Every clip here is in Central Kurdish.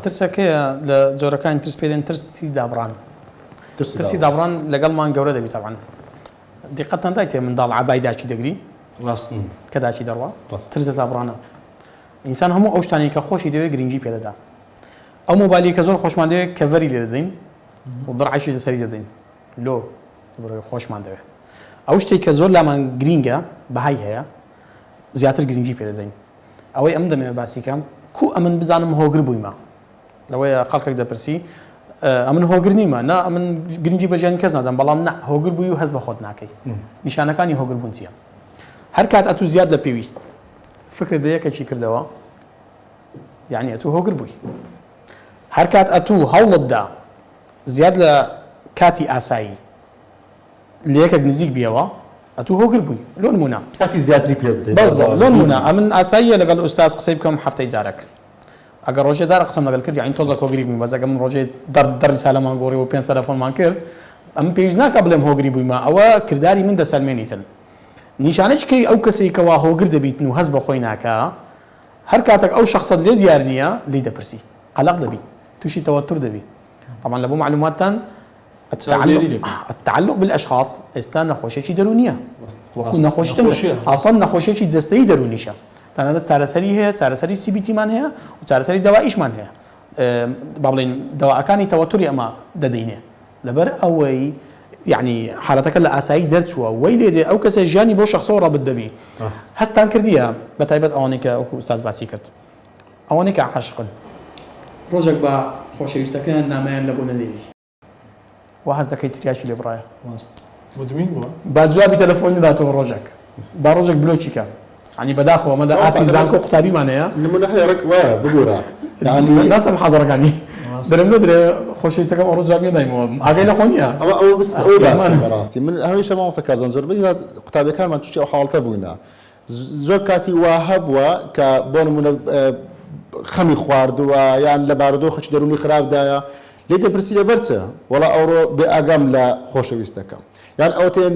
ترسەکەیە لە جۆرەکانی ترس پێدەن ترسی دابڕان ترسی دابڕان لەگەڵمان گەورە دەبێت طبعاً دیقەتەن دایتێ منداڵ عبای داچی دەگری ڕاست کە داچی دەڕوا ترسە دابڕانە ئینسان هەموو ئەو شتانی کە خۆشی دەوێت گرنگی پێدەدا ئەو مۆبایلی کە زۆر خۆشمان دەوێت کەڤەری لێ دەدەین و دڕعشی لەسەری دەدەین لۆ بڕۆی خۆشمان دەوێت ئەو شتێک کە زۆر لامان گرینگە بەهای هەیە زیاتر گرنگی پێدەدەین ئەوەی ئەم دەمێ باسیکەم کو ئەمن بزانم هۆگر بوویمە لەوەیە خەڵکێک دەپرسی ئەمن هۆگر نیمە نا ئەمن گرنگی بەژیانی کەس نادەم بەڵام نا هۆگر بووی و هەست بە خۆت ناکەی نیشانەکانی هۆگر بوون چییە هەر کات ئەتوو زیاد لە پێویست فکرت دەیەکەکی کردەوە یعنی ئەتوو هۆگر بووی هەر کات ئەتوو هەوڵتدا زیاد لە کاتی ئاسایی لە یەکێک نزیک بیەوە ئەتوو هۆگر بووی لۆ نمونە کاتی زیاتری پێ بدەیت بەڵێ لۆ نمونە ئەمن ئاساییە لەگەڵ ئوستاز قسەی بکەم هەفتەی جارێک ئەگەر ڕۆژێ جارە قسەم لەگەڵ کرد یعنی تۆزە کۆگری بووین بەس ئەگەم ڕۆژێ دەڕی سالەمان گۆڕی و 5 تەلەفۆنمان کرد ئەم پێویست ناکە بڵێم هۆگری بوویمە ئەوە کردداری من دەسەلمێنیتن نیشانەی ئەو کەسێکەوە هۆگر دەبیت و هەست بە خۆی ناکە هەر کاتێک ئەو شخصت لێ دیار نییە لی دەپرسی قەلق دەبی تووشی تەوەتر دەبی طبعا لە بۆ معلوماتتان التعلق بالاشخاص ئێستا نەخۆشیێکی دەرونیە وەکو نەخۆشتن ئاسڵ نەخۆشیێکی جەستەیی دەرونیشە تەنانەت چارەسەری هەیە چارەسەری سیبیتیمان هەیە و چارەسەری دەوائیشمان هەیە با بڵێن دەواکانی تەوەتوری ئەمە دەدەینێ لەبەر ئەوەی یعنی حالەتەکە لە ئاسایی دەرچووە وەی لێدێ ئەو کەسە ژیانی بۆ شخصەوە ڕابط دەبی هەستان کردیە بەتایبەت ئەوانەی کە ئەوکو ئوستاز باسی کرد ئەوانەی کە عاشقن ڕۆژێک بە خۆشەویستەکەیان نامەیان لە بۆ نەدەیوی و هەست دەکەی تریاشی لێ بڕایە مدمین بووە با جوابی تەلەفۆنی داتەوە ڕۆژێک با ڕۆژێک بلۆکی کە عنی بەداخەوە ئەمەدا ئاسی زانکۆ قوتابیمان هەیە نمونە هەیەڕێک وایە بگورە ناستم حەزەرەکانی دەرم نەدرێ خۆشەویستەکەم ئەڕۆ جواب نێدایمەوە ئاگەی لە خۆ نییە ئەوە بەڕاستی من هەمیشە مامۆستا کارزان زۆر بەی قوتابیەکانمان تووشی ئەو حاڵەتە بووینە زۆر کاتی وا هەبووە کە بۆ نمونە خەمی خواردووە یان لە بارودۆ خەچی دەرونی خراپدایە لێ دەپرسی لەبەرچە وەڵا ئەوڕۆ بێ ئاگام لە خۆشەویستەکەم یان ئەو تێن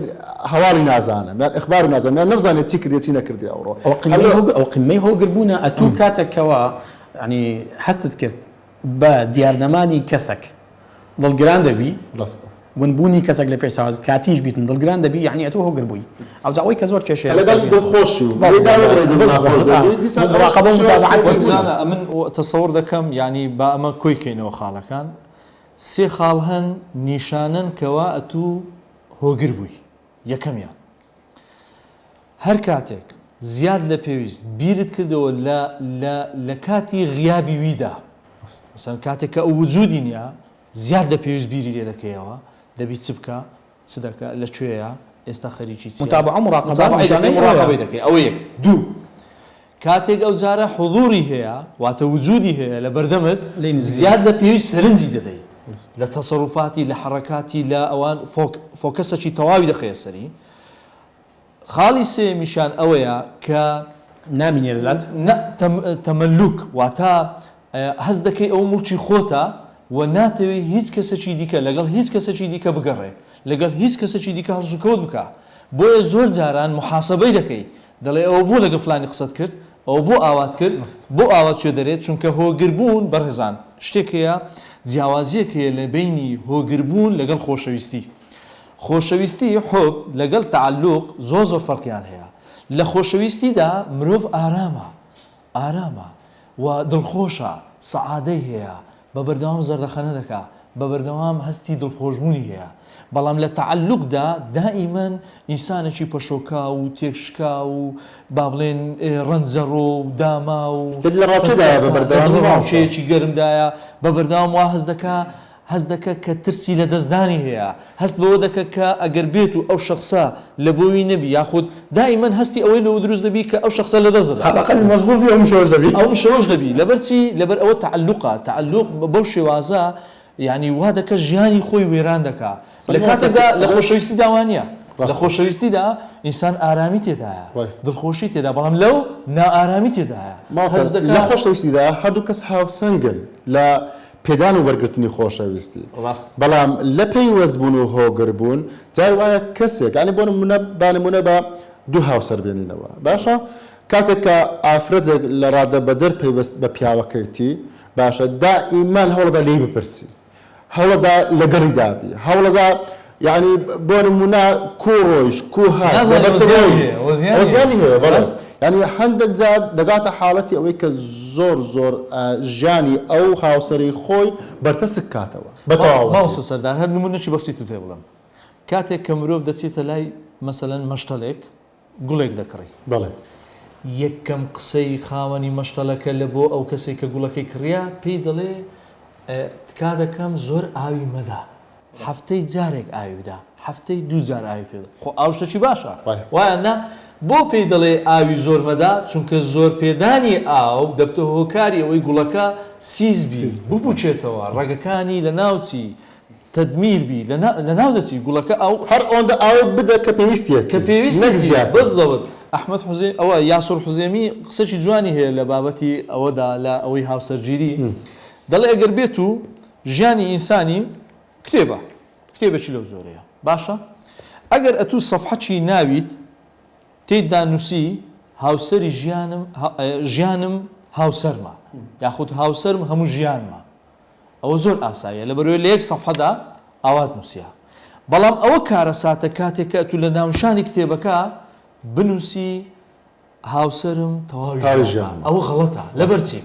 هەواڵی نازانم یان ئەخباری نازانم یان نەبزانێت چی کردی چی نەکردی ئەوڕۆ ئەو قیمەی هۆگر بوونە ئەتوو کاتێکەوە ینی هەستت کرد بە دیارنەمانی کەسێک دڵگران دەبی ڕاستە ونبوونی کەسێک لە پێشاوت کاتیش بیتن دڵگران دەبی یعنی ئەتوو هۆگر بووی ئەو ئەوەی کە زۆر کێشەیە لەگەڵ دڵخۆشی و بزانە من تەسەوڕ دەکەم ینی با ئەمە کۆیکەینەوە خاڵەکان سێ خاڵ هەن نیشانن کەوا ئەتوو هۆگر بووی یەکەمیان هەر کاتێک زیاد لە پێویست بیرت کردەوە لە کاتی غیابی ویدا مثلا کاتێک کە ئەو وجودی نییە زیاد لە پێویست بیری لێ دەکەیەوە دەبی چ بکە چ دەکە لەکوێیە ئێستا خەریکی متابعە مراقبەی دەکەی ئەوە یەک دوو کاتێک ئەو جارە حضوری هەیە واتە وجودی هەیە لە بەردەمت زیاد لە پێویست سەرنجی دەدەیت لە تەسەڕوفاتی لە حرەکاتی لە ئەوان فۆکەسەکی تەواوی دەخەیە سەری خاڵی سێمیشان ئەوەیە کە نامینێ لەلات تەمەلوک واتە هەست دەکەی ئەو مڵکی خۆتە و ناتەوێت هیچ کەسێکی دیکە لەگەڵ هیچ کەسێکی دیکە بگەڕێ لەگەڵ هیچ کەسێکی دیکە هەڵسوکەوت بکە بۆیە زۆر جاران محاسبەی دەکەی دەڵێ ئەوە بۆ لەگە فلانی قسەت کرد ئەو بۆ ئاوات کرد بۆ ئاوات شوێ دەرێت چونکە هۆگربوون بەڕێزان شتێکەیە جیاوازیەکەیە لە بینی هۆگربوون لەگەڵ خۆشەویستی خۆشەویستی حب لەگەڵ تعلق زۆر فەرقیان هەیە لە خۆشەویستیدا مرۆڤ ئارامە و دڵخۆشە سەعادەی هەیە بە بەردەوام زەردەخەنە دەکا بە بەردەوام هەستی دڵخۆشبوونی هەیە بەڵام لە تعلقدا دائیمەن ئینسانێکی پەشۆکا و تێکشکا و با بڵێن ڕەنجەڕۆ و داما و ڕاوچەیەکی گەرمدایە بە بەردەوام وا هەست دەکە کە ترسی لە دەستدانی هەیە هەست بەوە دەکە کە ئەگەر بێت و ئەو شخصە لە بۆی نەبی یاخود دائیمەن هەستی ئەوەی لەوە دروست دەبی کە ئەو شخصە لە دەست دەدا مەشغول بی ئەو شەوەش دەبی لەبەر چی لەبەر ئەوە تعلق بەو شێوازە یعنی وا دەکە ژیانی خۆی وێران دەکا لە کاتێکدا لە خۆشەویستی داوانیە لە خۆشەویستیدا ئینسان ئارامی تێدایە دڵخۆشی تێدا بەڵام لەو نائارامی تێدایە لە خۆشەویستیدا هەردوو کەس هاوسەنگن لە پێدان و وەرگرتنی خۆشەویستی بەڵام لە پەیوەستبوون و هۆگربوون جای وایە کەسێک ینی بۆ نمونە بە دوو هاوسەر بێنینەوە باشە کاتێک کە ئافرەتێک لە ڕادە بەدەر پەیوەست بە پیاوەکەیتی باشە دائیمان هەوڵەدا لێی بپرسی هەوڵەدا لەگەڵی دابی هەوڵەدا یعنی بۆ نمونە کوڕۆیش کوهزیانی هەیە بەڕاست ینی هەندێک جار دەگاتە حاڵەتی ئەوەی کە زۆر ژیانی ئەو هاوسەری خۆی بەرتەسک کاتەوە ماوەسە سەردار هەر نمونەی بەسیتت پێ بڵم کاتێک کە مرۆڤ دەچێتە لای مەسەلەن مەشتەڵێک گوڵێک دەکڕی بەڵێ یەکەم قسەی خاوەنی مەشتەڵەکە لە بۆ ئەو کەسێک کە گوڵەکەی کڕیا پێی دەڵێ تکا دەکەم زۆر ئاوی مەدا هەفتەی جارێک ئاوی بدا هەفتەی 2 جار ئاوی پێدا خۆ ئاوشتەکی باشە وایە نا بۆ پێی دەڵێ ئاوی زۆر مەدا چونکە زۆر پێدانی ئاو دەبتە هۆکاری ئەوەی گوڵەکە سیزبی ببوچێتەوە ڕێگەکانی لە ناوچی تدمیربی لە ناو دەچی گوڵەکە ئەو هەر ئەوەندە ئاوت بدە کە پێویستیە کە پێویستی بەزەوت ئەحمەد حوزێمی ئەوە یاسوور حوزێمی قسەی جوانی هەیە لە بابەتی ئەوەدا لە ئەوەی هاوسەرگیری دەڵێ ئەگەر بێت و ژیانی ئینسانی کتێبێکی لەو زۆرەیە باشە ئەگەر ئەتوو سەفحەچی ناویت تێیدا نووسی هاوسەری ژیانم هاوسەرمە یاخود هاوسەرم هەموو ژیانمە ئەوە زۆر ئاساییە لەبەرەوەی لە یەک سەفحەدا ئاوات نووسیا بەڵام ئەوە کارە ساتە کاتێک کە ئەتوو لە ناونشانی کتێبەکە بنووسی هاوسەرم تەواوی ژیان ئەوە غەڵەتە لەبەرچی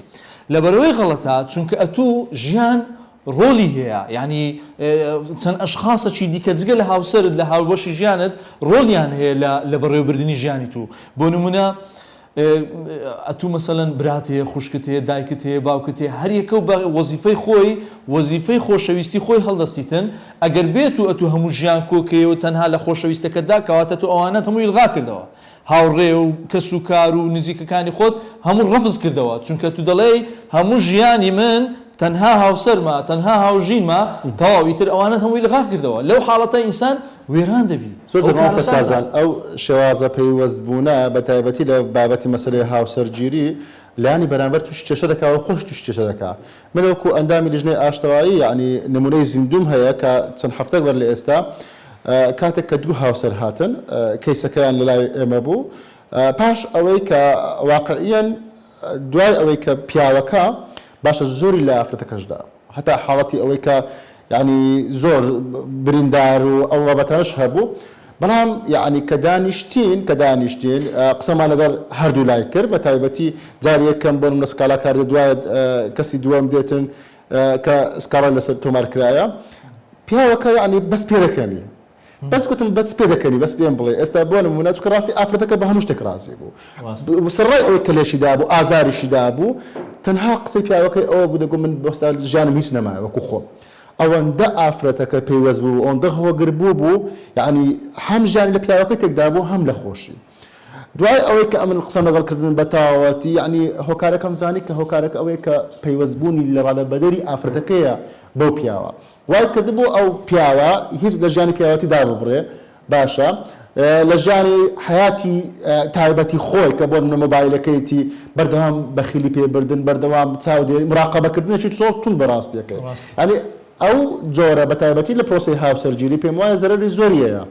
لەبەرەوەی غەڵەتە چونکە ئەتوو ژیان ڕۆلی هەیە یعنی چەند ئەشخاصەکی دیکە جگە لە هاوسەرت لە هاوبەشی ژیانت ڕۆلیان هەیە لە بەڕێوەبردننی ژیانی تو بۆ نمونە ئەتوو مەسەلەن برات هەیە خوشکت هەیە دایکت هەیە باوکت هەیە هەر یەکە بە وەزیفەی خۆشەویستی خۆی هەڵدەستیتن ئەگەر بێت و ئەتوو هەموو ژیان کۆکەیەوە تەنها لە خۆشەویستەکەتدا کەواتە تو ئەوانە هەمووی ئیلغا کردەوە هاوڕێ و کەس و کار و نزیکەکانی خۆت هەموو ڕەفز کردەوە چونکە تو دەڵێ هەموو ژیانی من تەنها هاوسەرمە تەنها هاوژینمە تەواویتر ئەوانە هەمووی لەغا کردەوە لەو حاڵەتە ئینسان وێران دەبی زۆرزان ئەو شێوازە پەیوەستبوونە بە تایبەتی لە بابەتی مەسەلەی هاوسەرگیری لانی بەرامبەر توش کێشە دەکا و خۆش توش کێشە دەکا من وەکو ئەندامی لیژنەی ئاشتەوایی یعنی نمونەی زیندوم هەیە کە چەند هەفتەک بەر لە ئێستا کاتێک کە 2 هاوسەر هاتن کەیسەکەیان لەلای ئێمە بوو پاش ئەوەی کە واقعیان دوای ئەوەی کە پیاوەکە باشە زۆری لە ئافرەتەکەشدا هەتا حاڵەتی ئەوەی کە ینی زۆر بریندار و ئەو بابەتانش هەبوو بەڵام یعنی کە دانیشتین قسەمان لەگەڵ هەردوو لای کرد بە تایبەتی جار یەکەم بۆ منە سکالا کاردە دوای کەسی دووەم دێتن کە سکاڵا لەسەر تۆمارکرایە پیاوەکە یعنی بەس پێ دەکەنی بەس گوتم بەس پێ دەکەنی بەس پێم بڵێ ئێستا بۆ نمونە چونکە ڕاستی ئافرەتەکە بە هەموو شتێک ڕازی بوو سەرڕای ئەوەی کە لێشیدا بوو ئازاریشیدا بوو تەنها قسەی پیاوەکەی ئەوە بوو دەگوم من بۆستا ژیانم هیچ نەمایە وەکو خۆم ئەوەندە ئافرەتەکە پەیوەست بوو ئەوەندە هەوەگر بوو یعنی هەم ژیانی لە پیاوەکە تێکدا بوو هەم لە خۆشی دوای ئەوەی کە ئەمن قسە لەگەڵکردن بە تەواوەتی یعنی هۆکارەکەم زانی کە هۆکارەکە ئەوەیە کە پەیوەستبوونی لە ڕادەبەدەری ئافرەتەکەیە بەو پیاوە وای کردبوو ئەو پیاوە هیچ لە ژیانی پیاوەتی دا ببڕێ باشە لە ژیانی حیاتی تایبەتی خۆی کە بۆ مۆبایلەکەیتی بەردەوام بەخیلی پێبردن بەردەوام چاودێری مراقەبەکردنێکی زۆر تون بەڕاستیەکەی ینی ئەو جۆرە بە تایبەتی لە پرۆسی هاوسەرگیری پێم وایە زەرەری زۆریەیە